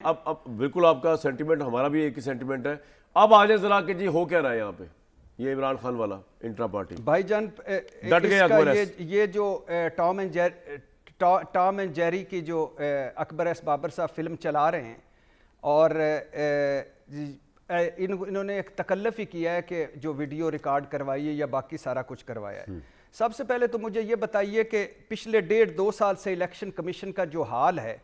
اب بالکل آپ کا سینٹیمنٹ ہمارا بھی ایک ہی سینٹیمنٹ ہے. اب آ جائیں ذرا کہ جی ہو کیا رہا ہے یہاں پہ یہ عمران خان والا انٹرا پارٹی بھائی جان. ڈٹ گئے اکبر ایس. یہ جو ٹام اینڈ جیری کی جو اکبر ایس بابر صاحب فلم چلا رہے ہیں اور انہوں نے ایک تکلف ہی کیا ہے کہ جو ویڈیو ریکارڈ کروائی ہے یا باقی سارا کچھ کروایا ہے. سب سے پہلے تو مجھے یہ بتائیے کہ پچھلے 1.5-2 سال سے الیکشن کمیشن کا جو حال ہے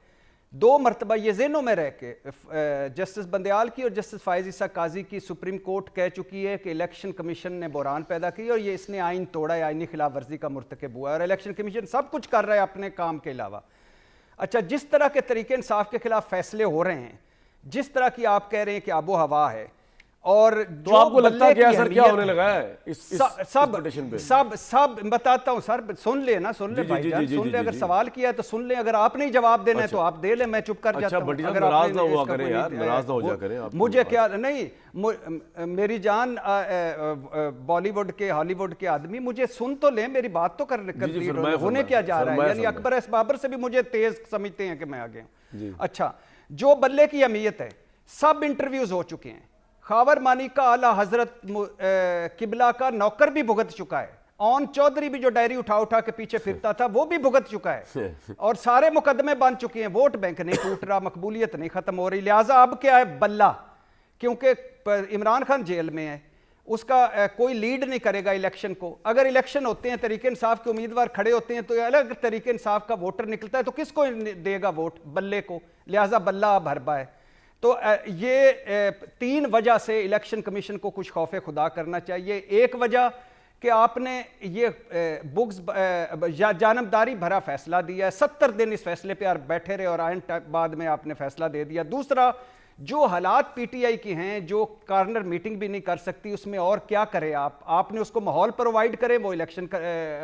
2 مرتبہ یہ ذہنوں میں رہ کے جسٹس بندیال کی اور جسٹس فائز عیسیٰ قاضی کی سپریم کورٹ کہہ چکی ہے کہ الیکشن کمیشن نے بحران پیدا کی اور یہ اس نے آئین توڑا ہے, آئینی خلاف ورزی کا مرتکب ہوا ہے اور الیکشن کمیشن سب کچھ کر رہا ہے اپنے کام کے علاوہ. اچھا, جس طرح کے طریقے انصاف کے خلاف فیصلے ہو رہے ہیں, جس طرح کی آپ کہہ رہے ہیں کہ آب و ہوا ہے, اور تو آپ کو لگتا ہے کہ اثر کیا ہونے لگا ہے اس پٹیشن پہ؟ سب بتاتا ہوں سر, سن لیں نا, سن لیں بھائی جان, سن لیں. اگر سوال کیا ہے تو سن لیں, اگر آپ نہیں جواب دینا ہے تو آپ دے لیں, میں چپ کر جاتا ہوں. اگر ناراض نہ ہوا کریں یار, ناراض نہ ہو جا کریں. مجھے کیا نہیں, میری جان بالی ووڈ کے ہالی ووڈ کے آدمی, مجھے سن تو لیں, میری بات تو ہونے کیا جا رہا ہے. یعنی اکبر ایس بابر سے بھی مجھے تیز سمجھتے ہیں کہ میں آگے ہوں. اچھا, جو بلے کی اہمیت ہے, سب انٹرویوز ہو چکے ہیں. خاور مانی کا اعلیٰ حضرت قبلہ کا نوکر بھی بھگت چکا ہے. اون چودھری بھی جو ڈائری اٹھا کے پیچھے پھرتا تھا وہ بھی بھگت چکا ہے, اور سارے مقدمے بن چکے ہیں. ووٹ بینک نہیں ٹوٹ رہا, مقبولیت نہیں ختم ہو رہی. لہٰذا اب کیا ہے, بلہ, کیونکہ عمران خان جیل میں ہے, اس کا کوئی لیڈ نہیں کرے گا الیکشن کو. اگر الیکشن ہوتے ہیں, تحریک انصاف کے امیدوار کھڑے ہوتے ہیں تو الگ تحریک انصاف کا ووٹر نکلتا ہے, تو کس کو دے گا ووٹ؟ بلے کو. لہٰذا بلہ اب ہربا ہے. تو یہ 3 وجہ سے الیکشن کمیشن کو کچھ خوف خدا کرنا چاہیے. ایک وجہ کہ آپ نے یہ بگز جانبداری بھرا فیصلہ دیا ہے, 70 دن اس فیصلے پہ بیٹھے رہے اور آئین بعد میں آپ نے فیصلہ دے دیا. دوسرا, جو حالات پی ٹی آئی کی ہیں, جو کارنر میٹنگ بھی نہیں کر سکتی, اس میں اور کیا کرے آپ نے اس کو ماحول پرووائڈ کرے, وہ الیکشن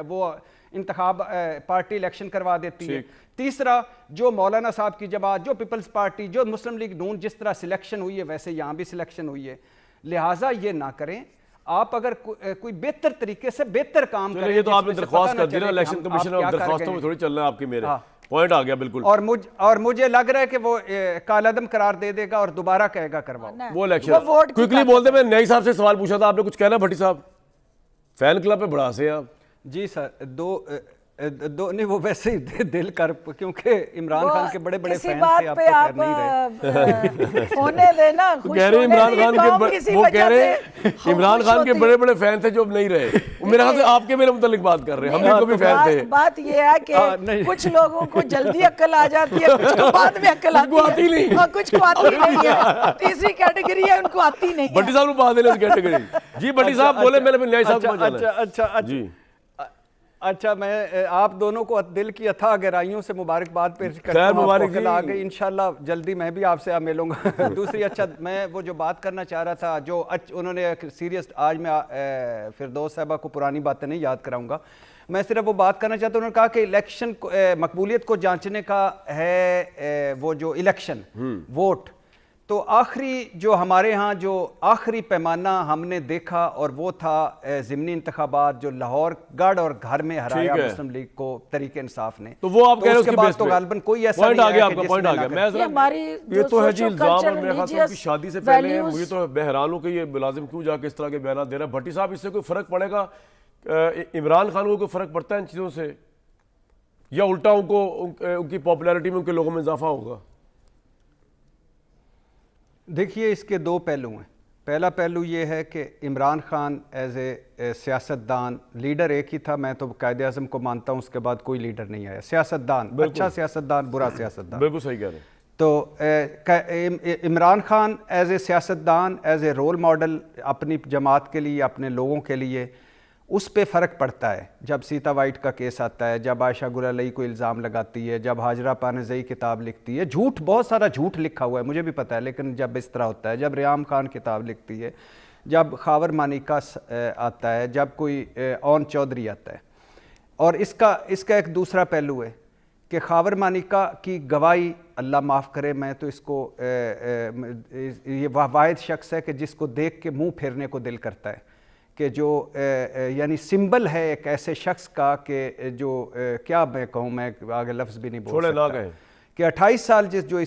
وہ انتخاب پارٹی الیکشن کروا دیتی ہے. تیسرا, جو مولانا صاحب کی جماعت, جو پیپلز پارٹی, جو مسلم لیگ نون, جس طرح سلیکشن ہوئی ہے ویسے یہاں بھی سلیکشن ہوئی ہے. لہٰذا یہ نہ کریں آپ. اگر کوئی بہتر طریقے سے بہتر کام کریں. یہ تو آپ نے درخواست کر دی نا الیکشن کمیشن, اب درخواستوں میں تھوڑی چل رہا ہے آپ کی. میرے پوائنٹ آ گیا بالکل. اور مجھے لگ رہا ہے کہ وہ کالعدم قرار دے دے گا اور دوبارہ کہے گا کرواؤ وہ الیکشن. کوئکلی بولتے, میں نئی صاحب سے سوال پوچھا تھا, آپ نے کچھ کہنا بھٹی صاحب؟ فین کلب پہ بڑھا سے آپ. جی سر, دو نہیں, وہ ویسے ہی دل کر, کیونکہ عمران خان کے بڑے بڑے فین تھے, آپ تو خیر نہیں رہے. ہونے دینا, کہہ رہے عمران خان کے بڑے بڑے فین تھے جو اب نہیں رہے. میرے خیال سے آپ کے میرے متعلق بات کر رہے ہیں, ہم کو بھی فین تھے. بات یہ ہے کہ کچھ لوگوں کو جلدی عقل آ جاتی ہے, کچھ کو بعد میں عقل آتی نہیں, اور کچھ کو آتی نہیں ہے. تیسری کیٹیگری ہے, ان کو آتی نہیں. بھٹی صاحب کو بات دے کیٹیگری. جی بھٹی صاحب بولے, میں نے نئی صاحب. جی اچھا, میں آپ دونوں کو دل کی اتھا گہرائیوں سے مبارکباد پیش کرتا ہوں. مبارک آ گئی انشاءاللہ, جلدی میں بھی آپ سے ملوں گا. دوسری, اچھا میں وہ جو بات کرنا چاہ رہا تھا, جو انہوں نے سیریس, آج میں فردوس صاحبہ کو پرانی باتیں نہیں یاد کراؤں گا, میں صرف وہ بات کرنا چاہتا ہوں. انہوں نے کہا کہ الیکشن مقبولیت کو جانچنے کا ہے وہ جو الیکشن ووٹ, تو آخری جو ہمارے ہاں جو آخری پیمانہ ہم نے دیکھا اور وہ تھا ضمنی انتخابات جو لاہور گڑھ اور گھر میں ہرایا مسلم لیگ کو تحریک انصاف نے. تو وہ آپ کہہ رہے ہیں اس کے بعد تو غالباً کوئی ایسا نہیں ہے کہ پوائنٹ آ گیا. یہ تو ہے جی الزام, اور میرے خیال سے شادی سے پہلے مجھے تو بہرحال ہوں کہ یہ ملازم کیوں جا کے اس طرح کے بیانات دے رہا ہے. بھٹی صاحب, اس سے کوئی فرق پڑے گا عمران خان کو؟ کوئی فرق پڑتا ہے ان چیزوں سے, یا الٹا ان کی پاپولیرٹی میں ان کے لوگوں میں اضافہ ہوگا؟ دیکھیے, اس کے 2 پہلو ہیں. پہلا پہلو یہ ہے کہ عمران خان ایز اے سیاستدان, لیڈر ایک ہی تھا, میں تو قائد اعظم کو مانتا ہوں, اس کے بعد کوئی لیڈر نہیں آیا. سیاستدان, اچھا سیاستدان, برا سیاستدان. بالکل صحیح کہہ رہے ہیں. تو عمران خان ایز اے سیاستدان, ایز اے رول ماڈل اپنی جماعت کے لیے, اپنے لوگوں کے لیے, اس پہ فرق پڑتا ہے. جب سیتا وائٹ کا کیس آتا ہے, جب عائشہ گل علیہ کو الزام لگاتی ہے, جب ہاجرہ پانیزئی کتاب لکھتی ہے, جھوٹ, بہت سارا جھوٹ لکھا ہوا ہے, مجھے بھی پتہ ہے, لیکن جب اس طرح ہوتا ہے, جب ریام خان کتاب لکھتی ہے, جب خاور مانی کا آتا ہے, جب کوئی اون چودھری آتا ہے. اور اس کا ایک دوسرا پہلو ہے کہ خاور مانیکا کی گواہی, اللہ معاف کرے, میں تو اس کو یہ واحد شخص ہے کہ جس کو دیکھ کے منہ پھیرنے کو دل کرتا ہے, کہ جو یعنی سمبل ہے ایک ایسے شخص کا کہ جو کیا میں کہوں, میں آگے لفظ بھی نہیں بول سکتا, کہ 28 سال جو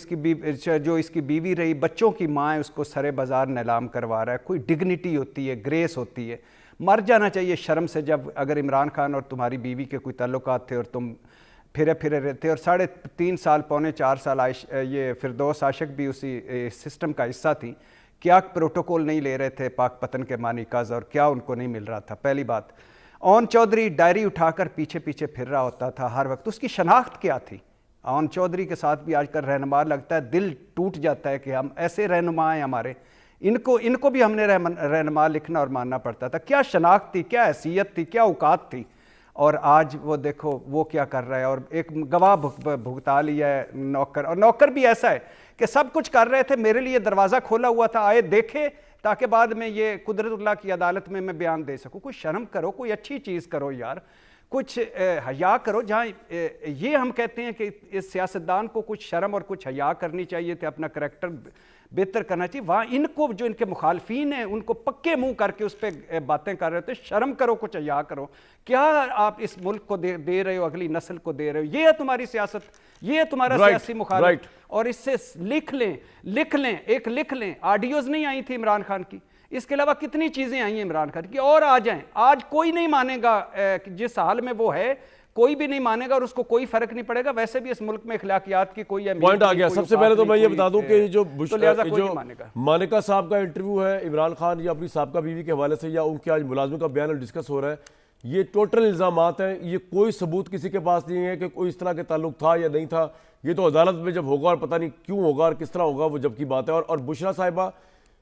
اس کی بیوی رہی، بچوں کی ماں ہے، اس کو سرے بازار نیلام کروا رہا ہے. کوئی ڈگنیٹی ہوتی ہے، گریس ہوتی ہے. مر جانا چاہیے شرم سے جب اگر عمران خان اور تمہاری بیوی کے کوئی تعلقات تھے اور تم پھرے رہتے، اور 3.5 سال 4 سال یہ فردوس عاشق بھی اسی سسٹم کا حصہ تھی. کیا پروٹوکول نہیں لے رہے تھے پاک پتن کے معنی کاز، اور کیا ان کو نہیں مل رہا تھا؟ پہلی بات. اون چودھری ڈائری اٹھا کر پیچھے پھر رہا ہوتا تھا ہر وقت. اس کی شناخت کیا تھی؟ اون چودھری کے ساتھ بھی آج کل رہنما لگتا ہے، دل ٹوٹ جاتا ہے کہ ہم ایسے رہنما ہیں ہمارے، ان کو بھی ہم نے رہنما لکھنا اور ماننا پڑتا تھا. کیا شناخت تھی، کیا حیثیت تھی، کیا اوقات تھی؟ اور آج وہ دیکھو وہ کیا کر رہا ہے. اور ایک گواہ بھگتا لیا ہے نوکر، اور نوکر بھی ایسا ہے کہ سب کچھ کر رہے تھے، میرے لیے دروازہ کھولا ہوا تھا، آئے دیکھے تاکہ بعد میں یہ قدرت اللہ کی عدالت میں بیان دے سکوں. کوئی شرم کرو، کوئی اچھی چیز کرو یار، کچھ حیا کرو. جہاں یہ ہم کہتے ہیں کہ اس سیاستدان کو کچھ شرم اور کچھ حیا کرنی چاہیے تھے، اپنا کریکٹر بہتر کرنا چاہیے، وہاں ان کو جو ان کے مخالفین ہیں ان کو پکے منہ کر کے اس پہ باتیں کر رہے ہوتے. شرم کرو، کچھ حیا کرو. کیا آپ اس ملک کو دے رہے ہو، اگلی نسل کو دے رہے ہو؟ یہ ہے تمہاری سیاست، یہ ہے تمہارا سیاسی مخالف. اور اس سے لکھ لیں آڈیوز نہیں آئی تھی عمران خان کی، اس کے علاوہ کتنی چیزیں آئی ہیں عمران خان کی اور آ جائیں. آج کوئی نہیں مانے گا، جس حال میں وہ ہے کوئی بھی نہیں مانے گا اور اس کو کوئی فرق نہیں پڑے گا. ویسے بھی اس ملک میں اخلاقیات کی کوئی پوائنٹ آ گیا. سب سے پہلے تو میں یہ بتا دوں کہ جو مانیکا صاحب کا انٹرویو ہے عمران خان یا اپنی سابقہ بیوی کے حوالے سے، یا ان کے آج ملازموں کا بیان ڈسکس ہو رہا ہے، یہ ٹوٹل الزامات ہیں. یہ کوئی ثبوت کسی کے پاس نہیں ہے کہ کوئی اس طرح کے تعلق تھا یا نہیں تھا. یہ تو عدالت میں جب ہوگا اور پتہ نہیں کیوں ہوگا اور کس طرح ہوگا وہ جب کی بات ہے. اور بشرا صاحبہ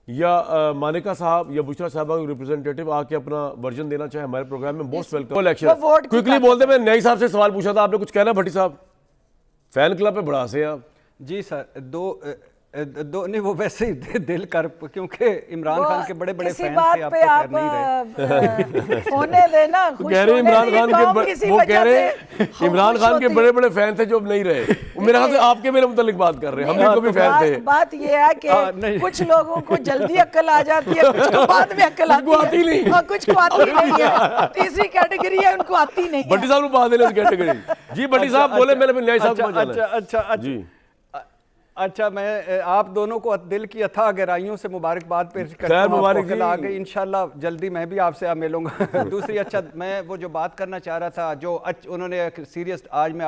یا مانیکا صاحب یا بشرا صاحبہ کا ریپرزنٹیٹو آ کے اپنا ورژن دینا چاہے ہمارے پروگرام میں، موسٹ ویلکم. کوئکلی بول دیں. میں نئی صاحب سے سوال پوچھا تھا، آپ نے کچھ کہنا بھٹی صاحب؟ فین کلب پہ بڑھا سے آپ. جی سر، دو نہیں، وہ ویسے ہی دل کر، کیونکہ عمران خان کے بڑے بڑے فین تھے، آپ تو خیر نہیں رہے. ہونے دینا، خوش کہہ رہے عمران خان کے بڑے بڑے فین تھے جو اب نہیں رہے. میرے خیال سے آپ کے میرے متعلق بات کر رہے ہیں، ہم بھی کبھی فین تھے. بات یہ ہے کہ کچھ لوگوں کو جلدی عقل آ جاتی ہے، کچھ کو بعد میں عقل آتی نہیں، اور کچھ کو آتی نہیں ہے. تیسری کیٹیگری ہے ان کو آتی نہیں. بھٹی صاحب کو بات ہے کیٹیگری. جی بھٹی صاحب بولے، میں نے نیا صاحب کو جانا. جی اچھا، میں آپ دونوں کو دل کی اتھا گہرائیوں سے مبارکباد پیش کرتا ہوں. مبارک آ گئی، انشاءاللہ جلدی میں بھی آپ سے ملوں گا. دوسری، اچھا میں وہ جو بات کرنا چاہ رہا تھا، جو انہوں نے سیریس، آج میں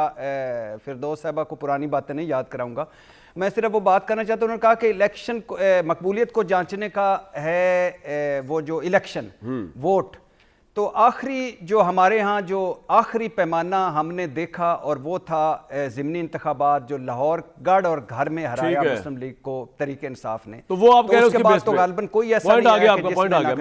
فردوس صاحبہ کو پرانی باتیں نہیں یاد کراؤں گا، میں صرف وہ بات کرنا چاہتا ہوں. انہوں نے کہا کہ الیکشن مقبولیت کو جانچنے کا ہے وہ جو الیکشن ووٹ، تو آخری جو ہمارے ہاں جو آخری پیمانہ ہم نے دیکھا اور وہ تھا ضمنی انتخابات جو لاہور گڑھ اور گھر میں ہرایا مسلم لیگ کو تحریک انصاف نے. تو وہ آپ کہہ رہے ہیں اس کے بعد تو غالباً کوئی ایسا نہیں ہے کہ جس میں